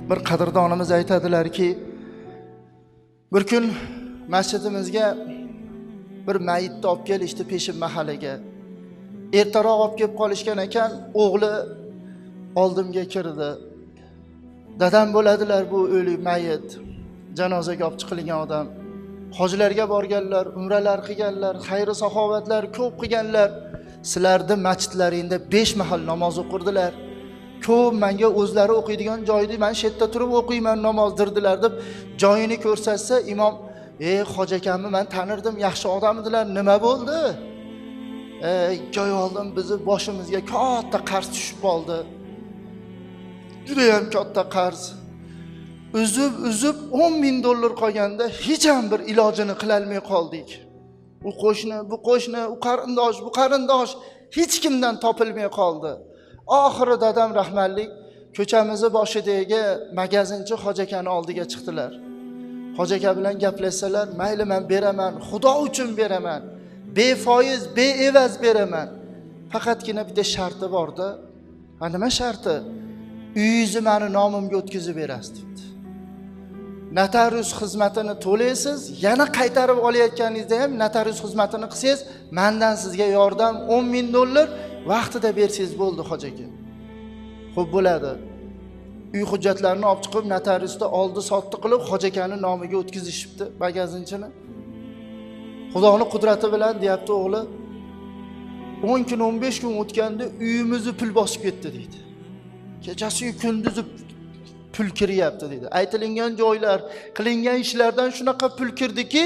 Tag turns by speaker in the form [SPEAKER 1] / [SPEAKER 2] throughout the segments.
[SPEAKER 1] Bir qadrdonimiz aytadilarki, bir kun masjidimizga bir mayitni olib kelishdi peshin mahaliga. Ertaroq olib kelib qolishgan ekan, o'g'li oldimga kirdi. Dadam bo'ladilar bu o'lik mayit, janozaga olib chiqilgan odam. Hojilarga borganlar, umralar qilganlar, xayr saxovatlar ko'p qilganlar. Sizlarning masjidlaringda 5 mahal namoz o'qirdilar. Ko'p menga o'zlari o'qiydigan joyda men shetda turib o'qiyman namoz dirdilar deb joyini ko'rsatsa, imom hoji akamni men tanirdim, yaxshi odam edilar, nima bo'ldi? 2 oy oldin bizni boshimizga katta qarz tushib qoldi. Juda ham katta qarz. Uzib $10,000 qolganda hech ham bir ilojini qila olmay qoldik. U qo'shni, bu qo'shni, u qarindosh, bu qarindosh hech kimdan topilmay qoldi. Oxiri dadam rahmatlik ko'chamizni boshidagi magazinchi hoji akani oldiga chiqdilar. Hoji aka bilan gaplashsalar, mayli men beraman, Xudo uchun beraman. Befoiz, beevaz beraman. Faqatgina bitta sharti bor-da. Ha, nima sharti? Uyingizni meni nomimga o'tkazib berasiz debdi. Notarius xizmatini to'laysiz, yana qaytarib olayotganingizda ham notarius xizmatini qilsangiz, mendan sizga yordam $10,000 vaqtida bersangiz bo'ldi hoji aka. Xo'p bo'ladi. Uy hujjatlarini olib chiqib notariusda oldi sotdi qilib hoji akani nomiga o'tkazishibdi magazinchini. Xudoning qudrati bilan deyapti o'g'li. 10 kun 15 kun o'tganda uyimizni pul bosib ketdi deydi. Kechasi kunduzi pul kiryapti deydi. Aytilingan joylar, qilingan ishlardan shunaqa pul kirdiki,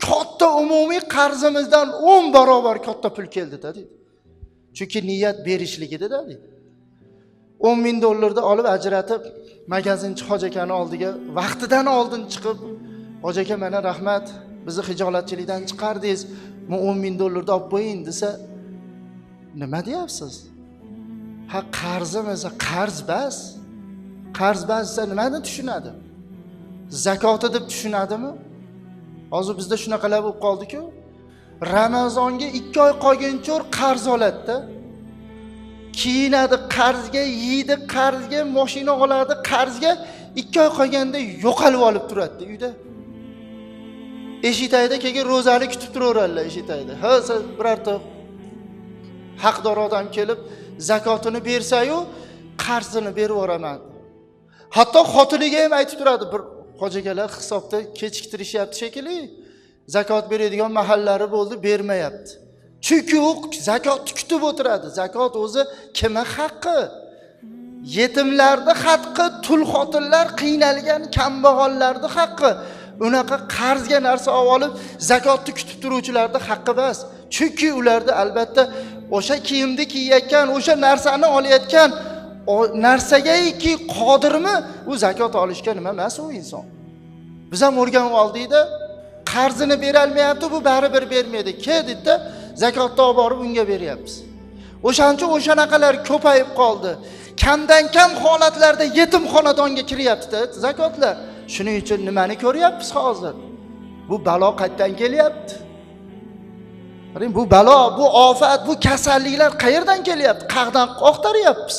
[SPEAKER 1] katta umumiy qarzimizdan 10 barobar katta pul keldi-da deydi. Chunki niyat berishligida deydi. $10,000 da olib ajratib magazinchi hoji akani oldiga vaqtidan oldin chiqib, hoji aka mana rahmat, bizni xijolatchilikdan chiqardingiz, men $10,000 da olib qo'ying desa, nima deyapsiz? Ha, qarzimiz, qarz bas. Qarz bassa nimani tushunadi? Zakoti deb tushunadimi? Hozir bizda shunaqalar bo'lib qoldi-ku. Ramazonga 2 oy qolguncha qarz oladi-da. Kiyinadi qarzga, yeydi qarzga, mashina oladi qarzga, 2 oy qolganda yo'qolib olib turadi uyda. Eshitayda keyin ro'zani kutib turaveradilar eshitayda. Ha, birorta haqdor odam kelib zakotini bersa-yu, qarzini berib yuboraman. Hatto xotiniga ham aytib turadi, bir hoji akalar hisobda kechiktirishyapti shekilli. Zakot beradigan mahallari bo'ldi, bermayapti. Chunki u zakotni kutib o'tiradi. Zakot o'zi kimning haqqi? Yetimlarning haqqi, tul xotinlar, qiynalgan kambag'allarning haqqi. Unaqa qarzga narsa olib, zakotni kutib turuvchilarning haqqi emas. Chunki ularda albatta o'sha kiyimni kiyayotgan, o'sha narsani olayotgan o narsagaki qodirmi u zakot olishga nima emas u inson. Biz ham o'rganib oldik-da, qarzini bera olmayapti, bu baribir bermaydi. Kedida zakotni olib borib unga beryapmiz. O'shancha o'shanaqalar ko'payib qoldi. Kamdan kam holatlarda yetim xonadonga kiryapti-da zakotlar. Shuning uchun nimani ko'ryapmiz hozir? Bu balo qayerdan kelyapti? Bu balo, bu ofat, bu kasalliklar qayerdan kelyapti? Qayerdan oqtaryapmiz?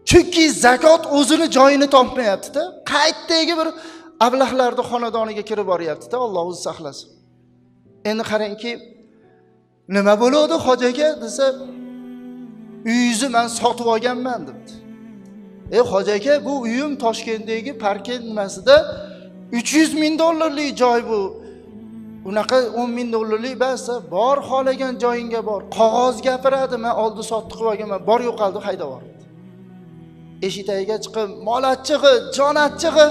[SPEAKER 1] Chunki zakot o'zini joyini topmayapti-da. Qaytdagi bir ablahlarning xonadoniga kirib boryapti-da, Alloh o'zi saqlasin. Endi qarangki, nima bo'ladi hoji aka desa, uyingizni men sotib olganman debdi. Hoji aka, bu uyim Toshkentdagi parkent nimasida $300,000 joy bu. Unaqa $10,000 basa, bor xolagan joyingga bor. Qog'oz gapiradi, men oldi sotdi qilib olganman, bor yo'qoldi haydab yubordi. Eshitagiga chiqib, mol achchig'i, jon achchig'i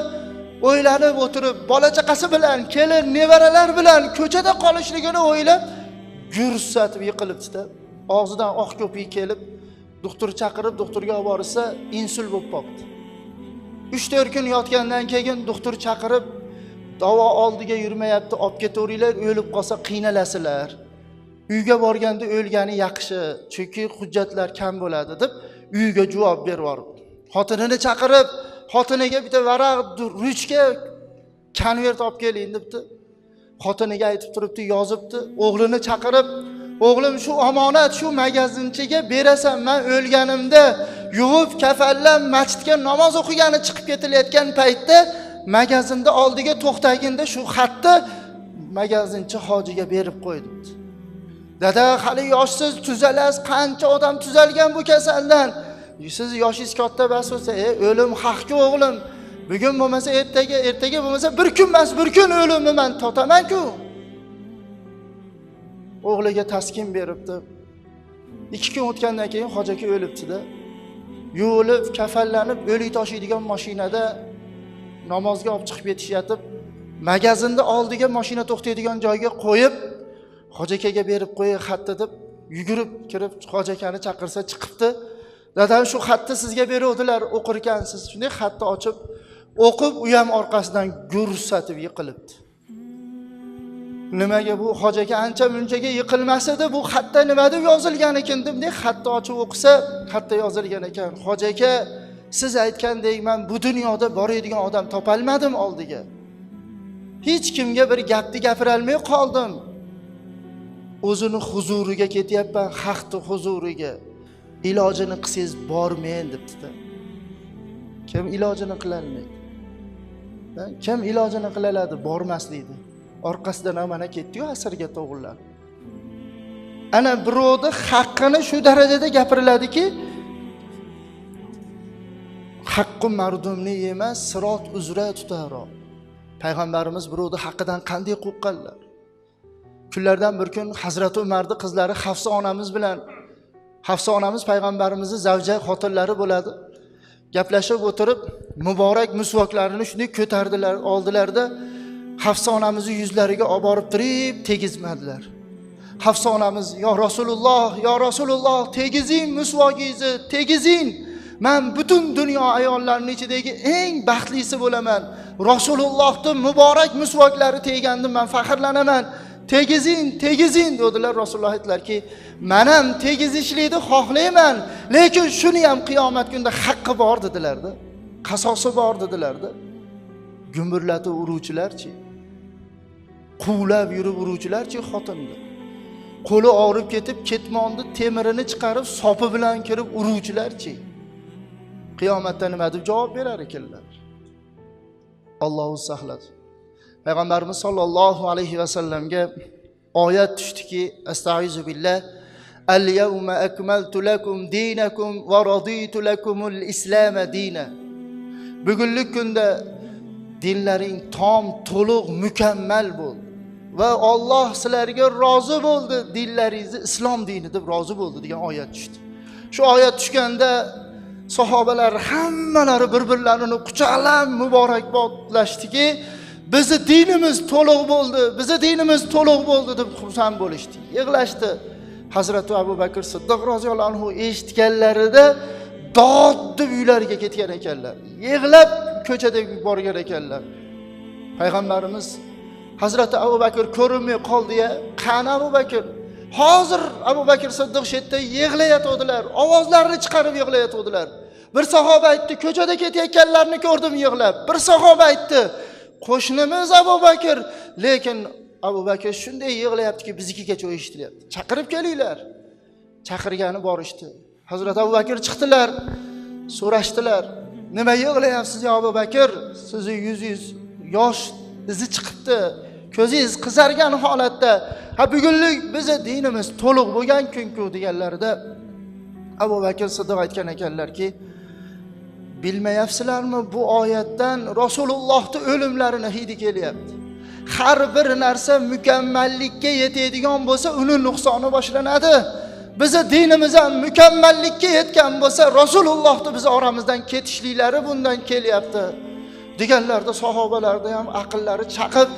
[SPEAKER 1] o'ylanib o'tirib, bola chaqasi bilan, kelin, nevaralar bilan ko'chada qolishligini o'ylab, gursatib yiqilibdi-da. Og'zidan oq ko'pik kelib, doktor chaqirib, doktorga olib borsa, insul bo'lib qoldi. 3-4 kun yotgandan keyin doktor chaqirib, davo oldiga yurmayapti, olib ketaveringlar, o'lib qolsa qiynalasizlar. Uyga borganda o'lgani yaxshi, chunki hujjatlar kam bo'ladi deb uyga javob berib yubordi. Xotinini chaqirib, xotiniga bitta varaq, ruchka, konvert olib keling debdi. Xotiniga aytib turibdi, yozibdi. O'g'lini chaqirib, o'g'lim shu omonat shu magazinchiga berasan, men o'lganimda yuvib, kafallab, masjidga namoz o'qigani chiqib ketilayotgan paytda magazinda oldiga to'xtaganda shu xatni magazinchi hojiga berib qo'ydi. Dada, hali yoshsiz, tuzalasiz, qancha odam tuzalgan bu kasaldan. Siz yoshingiz katta bas bo'lsa, o'lim haqki o'g'lim. Bugun bo'lmasa ertaga bo'lmasa bir kun emas, bir kun o'limni men totaman-ku. O'g'liga taskin beribdi. 2 kun o'tgandan keyin hoji aka o'libdi-da. Yuvilib, kafallanib, o'lik tashiydigan mashinada namozga olib chiqib ketishyapti. Magazinda oldiga mashina to'xtaydigan joyga qo'yib, hoji akaga berib qo'ying xatni deb yugurib kirib hoji akani chaqirsa chiqibdi. Dadam shu xatni sizga beruvdilar, o'qirkansiz. Shunday xatni ochib, o'qib, u ham orqasidan gursatib yiqilibdi. Nimaga bu hoji aka ancha munchaga yiqilmas edi, bu xatda nima deb yozilgan ekan deb xatni ochib o'qisa, xatda yozilgan ekan. Hoji aka, siz aytgandek men bu dunyoda boradigan odam topolmadim oldiga. Hech kimga bir gapni gapira olmay qoldim. O'zini huzuriga ketyapman, haqni huzuriga. Ilojini qilsangiz bormen debdi-da. Kim ilojini qila olmaydi? Kim ilojini qila oladi? Bormaslikdi. Orqasidan amana ketdi-yu asrga to'g'rilar. Ana birovni haqqini shu darajada gapiriladiki, haqqi mardumni emas, sirot uzra tutaro. Payg'ambarimiz birovni haqqidan qanday qo'rqqanlar? Kunlardan bir kun Hazrat Umarning qizlari Hafsa onamiz bilan Hafsa onamiz payg'ambarimizning zavja xotinlari bo'ladi. Gaplashib o'tirib, muborak musvoklarini shunday ko'tardilar, oldilarda Hafsa onamizning yuzlariga olib borib turib tegizmadilar. Hafsa onamiz, "Ya Rasululloh, tegizing musvogingizni, tegizing. Men butun dunyo ayollarining ichidagi eng baxtlisi bo'laman. Rasulullohning muborak musvoklari tegandim, men faxrlanaman. Tegizing dedilar. Rasululloh aytdilarki, "Men ham tegizishlikni xohlayman, lekin shuni ham qiyomat kunida haqqi bor" dedilar-da. Qasosi bor dedilar-da. Gumburlatib uruvchilarchi, quvlab yurib uruvchilarchi xotinni. Qo'li og'rib ketib, ketmonni temirini chiqarib, sopi bilan kirib uruvchilarchi. Qiyomatda nima deb javob berar ekanlar? Allohu saqlasin. Payg'ambarimiz sollallohu alayhi va sallamga oyat tushdiki, astag'izu billah, "Al-yawma akmaltu lakum dinakum va raditu lakumul islam dina." Bugungi kunda dinlaring tom, to'liq, mukammal bo'ldi va Alloh sizlarga rozi bo'ldi, dinlaringizni islom dini deb rozi bo'ldi degan oyat tushdi. Shu oyat tushganda sahobalar hammalari bir-birlarini quchoqlab muborakbodlashdiki, "Bizi dinimiz to'liq bo'ldi, bizi dinimiz to'liq bo'ldi" deb xursand bo'lishdi, yig'lashdi. Hazrat Abu Bakr Siddiq roziyallohu anhu eshitganlarida dod deb uylariga ketgan ekanlar. Yig'lab ko'chada borgan ekanlar. Payg'ambarimiz Hazrat Abu Bakr ko'rinmay qoldi-ya. Qani Abu Bakr? Hozir Abu Bakr Siddiq shetda yig'layotdilar, ovozlarini chiqarib yig'layotdilar. Bir sahoba aytdi, "Ko'chada ketayotganlarni ko'rdim yig'lab." Bir sahoba aytdi, "Qo'shnimiz Abu Bakr." Lekin Abu Bakr shunday yig'layaptiki, biznikiga eshitilyapti. "Chaqirib kelinglar." Chaqirgani borishdi. Hazrat Abu Bakr chiqdilar, so'rashdilar, "Nima yig'layapsiz ya Abu Bakr? Sizning yuzingiz yosh izi chiqibdi, ko'zingiz qizargan holatda. Ha, bugunlik bizni dinimiz to'liq bo'lgan kun-ku" deganlarida Abu Bakr Siddiq aytgan ekanlarki, "Bilmayapsizlarmi, bu oyatdan Rasulullohning o'limlarini hidi kelyapti. Har bir narsa mukammallikka yetadigan bo'lsa, uni nuqsoni boshlanadi. Bizi dinimiz ham mukammallikka yetgan bo'lsa, Rasulullohning biz oramizdan ketishliklari bundan kelyapti" deganlarda sahobalarda ham aqllari chaqib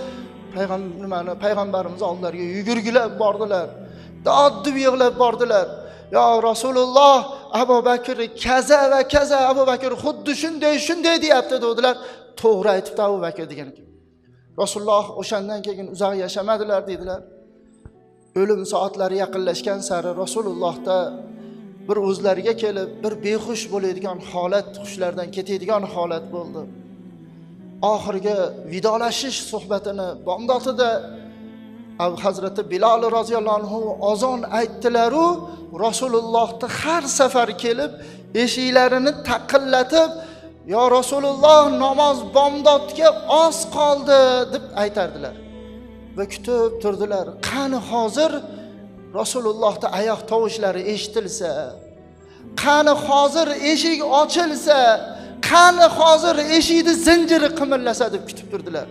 [SPEAKER 1] payg'ambarimiz oldilariga yugurgilab bordilar. Dod deb yig'lab bordilar. "Ya Rasululloh, Abu Bakr kaza va kaza, Abu Bakr xuddi shunday deyapti" dedilar. "To'g'ri aytibdi Abu Bakr" degan ekan. Rasululloh o'shandan keyin uzoq yashamadilar dedilar. O'lim soatlari yaqinlashgan sari Rasulullohda bir o'zlariga kelib, bir behush bo'ladigan holat, hushlardan ketadigan holat bo'ldi. Oxirgi vidolashish suhbatini bomdodida Hazrati Bilal roziyallohu anhu azon aytdilar-u, Rasulullohni har safar kelib eshiklarini taqillatib, "Ya Rasululloh, namoz bomdodga oz qoldi" deb aytardilar. Va kutib turdilar. Qani hozir Rasulullohning oyoq tovushlari eshitilsa, qani hozir eshik ochilsa, qani hozir eshikning zinjiri qimillasa deb kutib turdilar.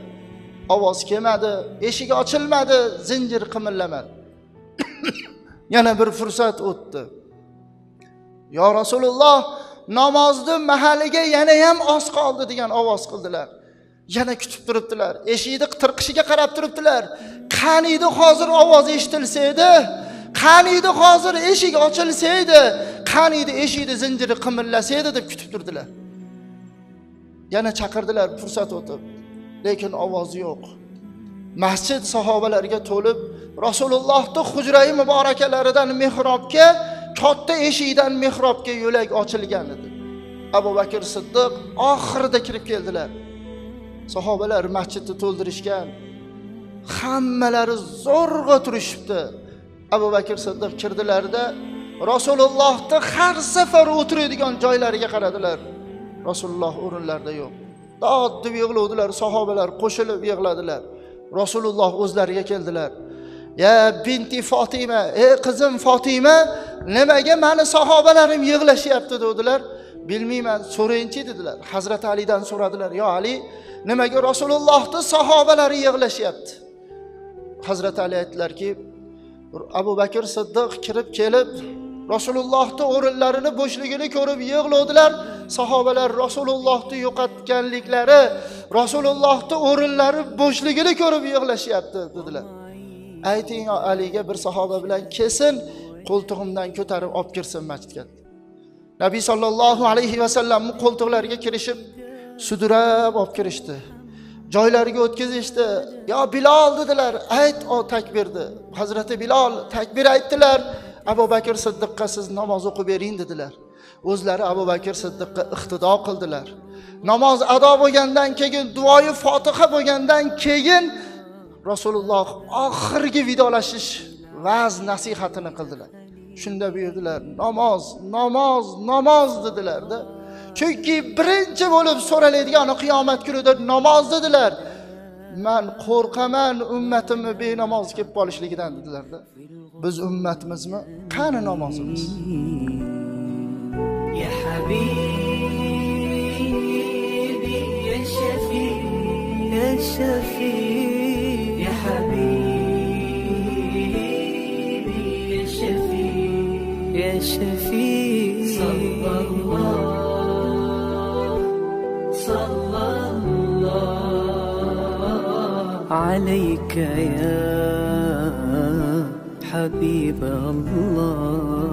[SPEAKER 1] Ovoz kelmadi, eshik ochilmadi, zinjir qimillamadi. Yana bir fursat o'tdi. "Ya Rasululloh, namozni mahaliga yana ham oz qoldi" degan ovoz qildilar. Yana kutib turibdilar. Eshikni tirqishiga qarab turibdilar. Qaniydi hozir ovoz eshitilsa edi, qaniydi hozir eshik ochilsa edi, qaniydi eshikning zinjiri qimillasa edi deb kutib turdilar. Yana chaqirdilar fursat o'tib. Lekin ovoz yo'q. Masjid sahobalarga to'lib, Rasulullohning hujrai muborakalaridan mihrobga, katta eshikdan mihrobga yo'lak ochilgan edi. Abu Bakr Siddiq oxirida kirib keldilar. Sahobalar masjidni to'ldirishgan. Hammalari zo'rg'a turishibdi. Abu Bakr Siddiq kirdilarda Rasulullohni har safar o'tiradigan joylariga qaradilar. Rasululloh o'rinlarda yo'q. Dod deb yig'ladilar, sahobalar qo'shilib yig'ladilar. Rasululloh o'zlariga keldilar. "Ya binti Fatima, ey qizim Fatima, nimaga meni sahobalarim yig'lashyapti?" dedilar. "Bilmayman, so'rayinchi" dedilar. Hazrat Alidan so'radilar. "Ya Ali, nimaga Rasulullohning sahobalari yig'lashyapti?" Hazrat Ali aytdilarki, Abu Bakr Siddiq kirib kelib, Rasulullohning o'rinlarini bo'shligini ko'rib yig'ladilar. Sahobalar Rasulullohni yo'qotganliklari, Rasulullohning o'rinlari bo'shligini ko'rib yig'lashyapti dedilar. "Ayting Aliga bir sahoba bilan kelsin, qo'ltig'imdan ko'tarib olib kirsin masjidga." Nabiy sallallohu alayhi va sallam qo'ltiqlariga kirishib, sudrab olib kirishdi. Joylariga o'tkazishdi. "Ya Bilal" dedilar, "Ayt o takbirni." Hazrati Bilal takbir aytdilar. Abu Bakr Siddiqqa "Siz namoz o'qib bering" dedilar. O'zlari Abu Bakr Siddiqqa iqtido qildilar. Namoz ado bo'lgandan keyin, duoyi Fotiha bo'lgandan keyin Rasululloh oxirgi vidolashish va'z nasihatini qildilar. Shunda buyurdilar, "Namoz, namoz, namoz" dedilar-da. Chunki birinchi bo'lib so'raladigan qiyomat kunida namoz dedilar. "Men qo'rqaman ummatimni benamoz kelib qolishligidan" dedilar-da. Biz ummatimizmi? Qani namozimiz?
[SPEAKER 2] Ya habibi ya shafi ya shafi ya habibi ya shafi ya shafi sallallahu alayka ya حبيب الله